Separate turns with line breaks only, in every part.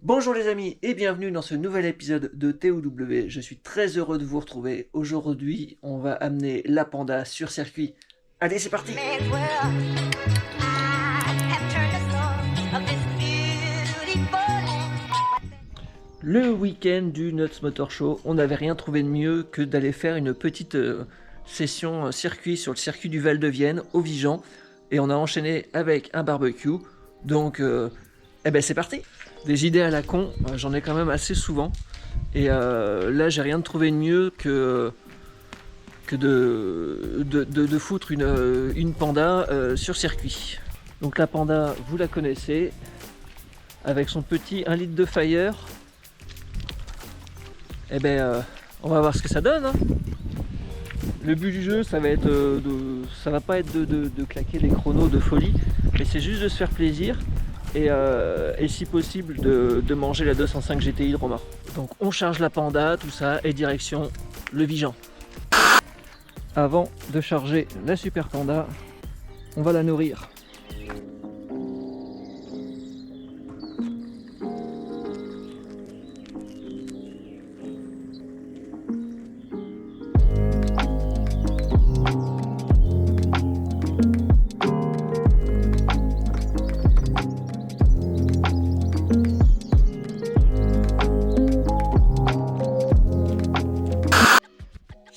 Bonjour les amis et bienvenue dans ce nouvel épisode de TOW. Je suis très heureux de vous retrouver. Aujourd'hui, on va amener la panda sur circuit. Allez, c'est parti! Le week-end du Nuts Motor Show, on n'avait rien trouvé de mieux que d'aller faire une petite session circuit sur le circuit du Val de Vienne au Vigan. Et on a enchaîné avec un barbecue. Donc, c'est parti! Des idées à la con, j'en ai quand même assez souvent. Et là, j'ai rien de trouvé de mieux que de foutre une panda sur circuit. Donc la panda, vous la connaissez, avec son petit 1 litre de Fire. On va voir ce que ça donne. Le but du jeu, ça va être ça va pas être de claquer des chronos de folie, mais c'est juste de se faire plaisir. Et si possible de manger la 205 GTI de Romain. Donc on charge la panda, tout ça, et direction le Vigan. Avant de charger la super panda, on va la nourrir.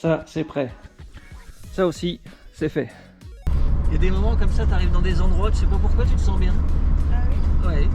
Ça, c'est prêt. Ça aussi, c'est fait. Il y a des moments comme ça, tu arrives dans des endroits, tu sais pas pourquoi, tu te sens bien.
Ah oui?
Ouais.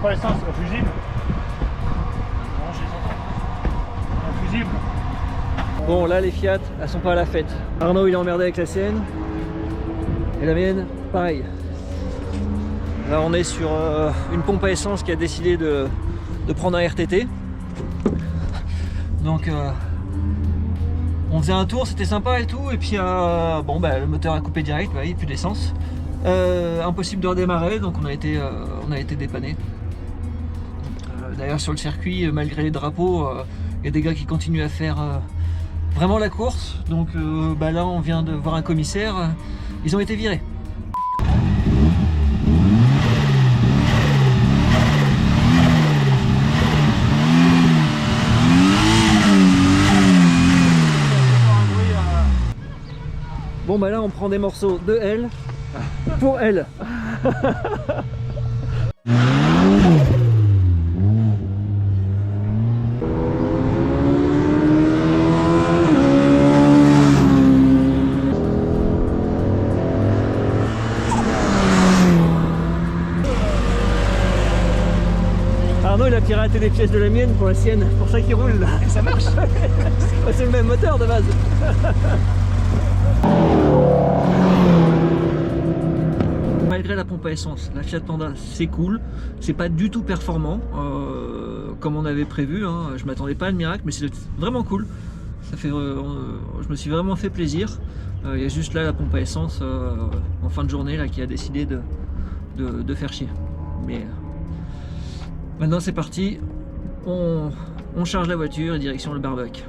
pompe à essence fusible. Non, je les entends. Fusible.
Bon, là les Fiat, elles sont pas à la fête. Arnaud il est emmerdé avec la sienne. Et la mienne, pareil. Là on est sur une pompe à essence qui a décidé de prendre un RTT. Donc on faisait un tour, c'était sympa et tout. Et puis bon, bah, le moteur a coupé direct, bah, il n'y a plus d'essence. Impossible de redémarrer, donc on a été dépanné. D'ailleurs sur le circuit, malgré les drapeaux, il y a des gars qui continuent à faire vraiment la course. Donc bah là on vient de voir un commissaire, ils ont été virés. Bon bah là on prend des morceaux de L pour L. Arnaud il a piraté des pièces de la mienne pour la sienne, pour ça qu'il roule là. Et ça marche. C'est le même moteur de base. Malgré la pompe à essence, la Fiat Panda c'est cool, c'est pas du tout performant comme on avait prévu, hein. Je m'attendais pas à un miracle mais c'est vraiment cool. Ça fait, je me suis vraiment fait plaisir. Il y a juste là la pompe à essence en fin de journée là, qui a décidé de faire chier. Mais maintenant c'est parti, on charge la voiture et direction le barbecue.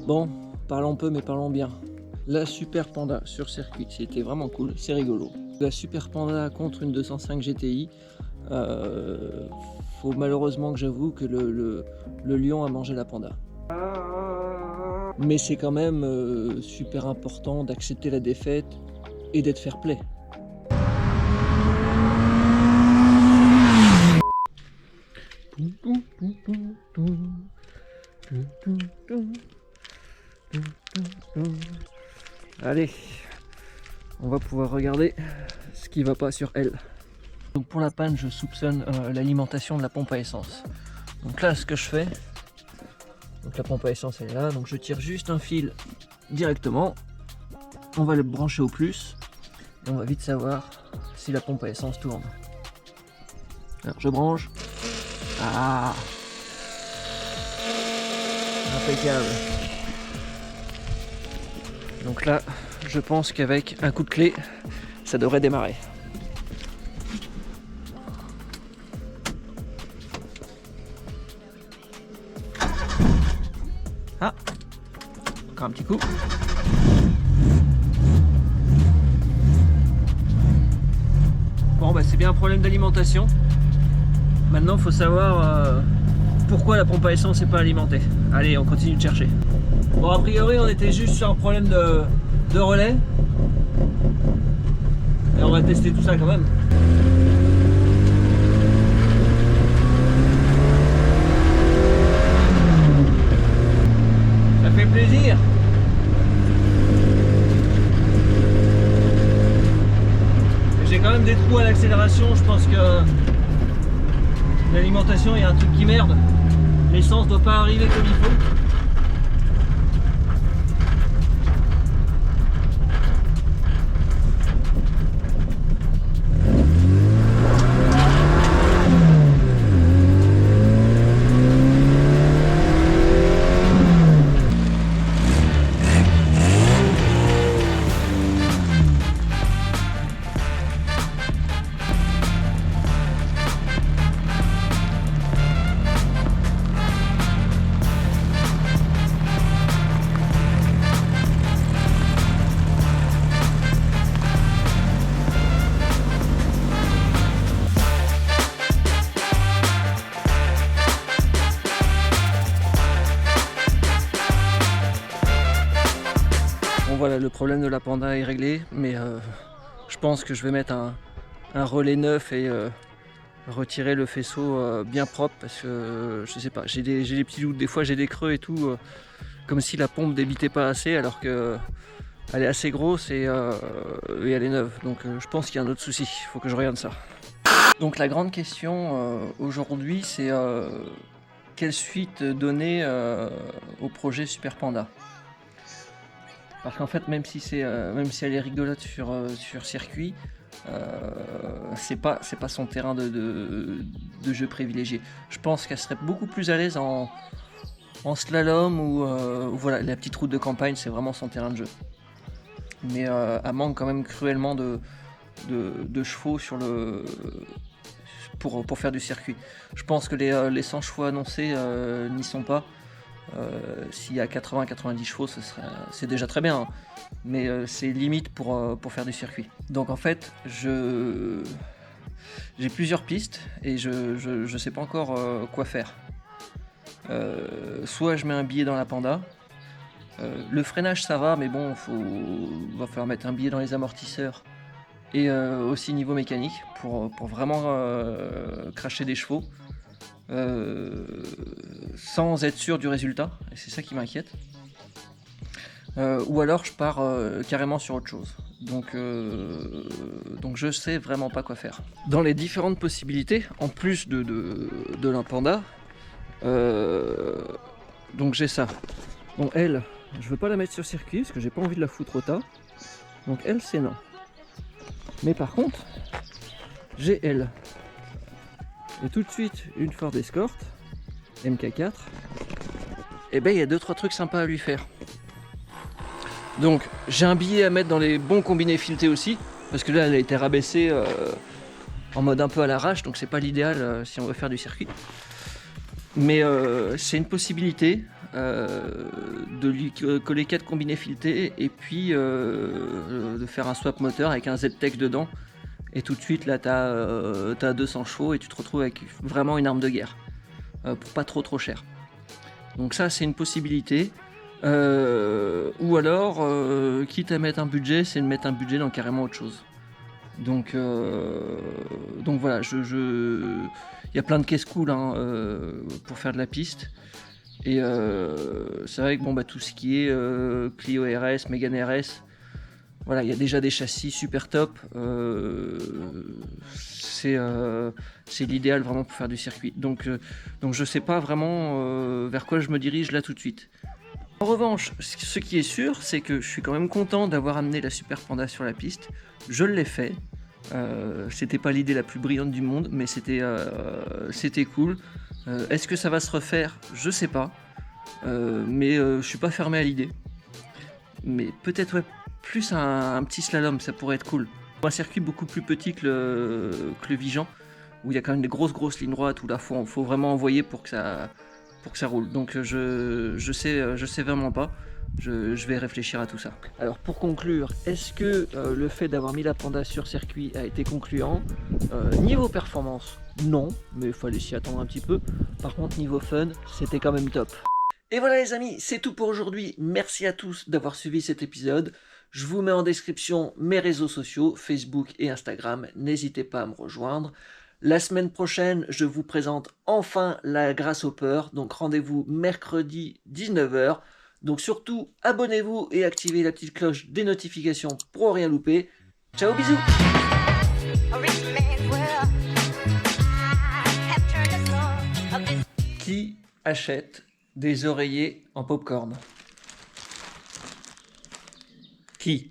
Bon, parlons peu mais parlons bien. La Super Panda sur circuit, c'était vraiment cool, c'est rigolo. La Super Panda contre une 205 GTI, faut malheureusement que j'avoue que le lion a mangé la Panda. Mais c'est quand même super important d'accepter la défaite et d'être fair play. Allez, on va pouvoir regarder ce qui va pas sur elle. Donc pour la panne, je soupçonne l'alimentation de la pompe à essence. Donc là, ce que je fais, donc la pompe à essence elle est là, donc je tire juste un fil directement. On va le brancher au plus et on va vite savoir si la pompe à essence tourne. Alors je branche. Ah, impeccable. Donc là, je pense qu'avec un coup de clé, ça devrait démarrer. Ah, encore un petit coup. Bon, bah c'est bien un problème d'alimentation. Maintenant, il faut savoir pourquoi la pompe à essence n'est pas alimentée. Allez, on continue de chercher. Bon, a priori, on était juste sur un problème de relais. Et on va tester tout ça quand même. Ça fait plaisir. J'ai quand même des trous à l'accélération. Je pense que l'alimentation, il y a un truc qui merde. L'essence doit pas arriver comme il faut. Bon voilà, le problème de la Panda est réglé, mais Je pense que je vais mettre un relais neuf et retirer le faisceau bien propre parce que je sais pas, j'ai des petits doutes, des fois j'ai des creux et tout, comme si la pompe débitait pas assez alors que elle est assez grosse et elle est neuve. Donc je pense qu'il y a un autre souci, il faut que je regarde ça. Donc la grande question aujourd'hui c'est quelle suite donner au projet Super Panda. Parce qu'en fait même si elle est rigolote sur circuit, c'est pas son terrain de jeu privilégié. Je pense qu'elle serait beaucoup plus à l'aise en slalom ou voilà, la petite route de campagne, c'est vraiment son terrain de jeu. Mais elle manque quand même cruellement de chevaux pour faire du circuit. Je pense que les 100 chevaux annoncés n'y sont pas. S'il y a 80-90 chevaux, c'est déjà très bien, hein. Mais c'est limite pour faire du circuit. Donc en fait, j'ai plusieurs pistes et je sais pas encore quoi faire. Soit je mets un billet dans la Panda. Le freinage ça va, mais bon, va falloir mettre un billet dans les amortisseurs et aussi niveau mécanique pour vraiment cracher des chevaux. Sans être sûr du résultat, et c'est ça qui m'inquiète. Ou alors je pars carrément sur autre chose. Donc je sais vraiment pas quoi faire. Dans les différentes possibilités, en plus de la Panda, donc j'ai ça. Donc elle, je veux pas la mettre sur circuit parce que j'ai pas envie de la foutre au tas. Donc elle c'est non. Mais par contre, j'ai elle. Et tout de suite une Ford Escort MK4. Et ben il y a 2-3 trucs sympas à lui faire. Donc j'ai un billet à mettre dans les bons combinés filetés aussi, parce que là elle a été rabaissée en mode un peu à l'arrache, donc c'est pas l'idéal si on veut faire du circuit. Mais c'est une possibilité de lui coller 4 combinés filetés et puis de faire un swap moteur avec un Z-Tech dedans. Et tout de suite là t'as 200 chevaux et tu te retrouves avec vraiment une arme de guerre pour pas trop cher. Donc ça c'est une possibilité. Ou alors quitte à mettre un budget, c'est de mettre un budget dans carrément autre chose. Donc voilà, il y a plein de caisses cool hein, pour faire de la piste. Et c'est vrai que bon, tout ce qui est Clio RS, Mégane RS, voilà, il y a déjà des châssis super top. C'est l'idéal vraiment pour faire du circuit. Donc je sais pas vraiment vers quoi je me dirige là tout de suite. En revanche, ce qui est sûr, c'est que je suis quand même content d'avoir amené la Super Panda sur la piste. Je l'ai fait. C'était pas l'idée la plus brillante du monde, mais c'était cool. Est-ce que ça va se refaire? Je sais pas. Mais je suis pas fermé à l'idée. Mais peut-être plus un petit slalom, ça pourrait être cool. Un circuit beaucoup plus petit que le Vigan, où il y a quand même des grosses lignes droites, où là faut vraiment envoyer pour que ça roule. Donc je sais vraiment pas. Je vais réfléchir à tout ça. Alors pour conclure, est-ce que le fait d'avoir mis la Panda sur circuit a été concluant? Niveau performance, non, mais il fallait s'y attendre un petit peu. Par contre niveau fun, c'était quand même top. Et voilà les amis, c'est tout pour aujourd'hui. Merci à tous d'avoir suivi cet épisode. Je vous mets en description mes réseaux sociaux, Facebook et Instagram. N'hésitez pas à me rejoindre. La semaine prochaine, je vous présente enfin la Grasshopper. Donc rendez-vous mercredi 19h. Donc surtout, abonnez-vous et activez la petite cloche des notifications pour rien louper. Ciao, bisous! Qui achète des oreillers en popcorn? Qui?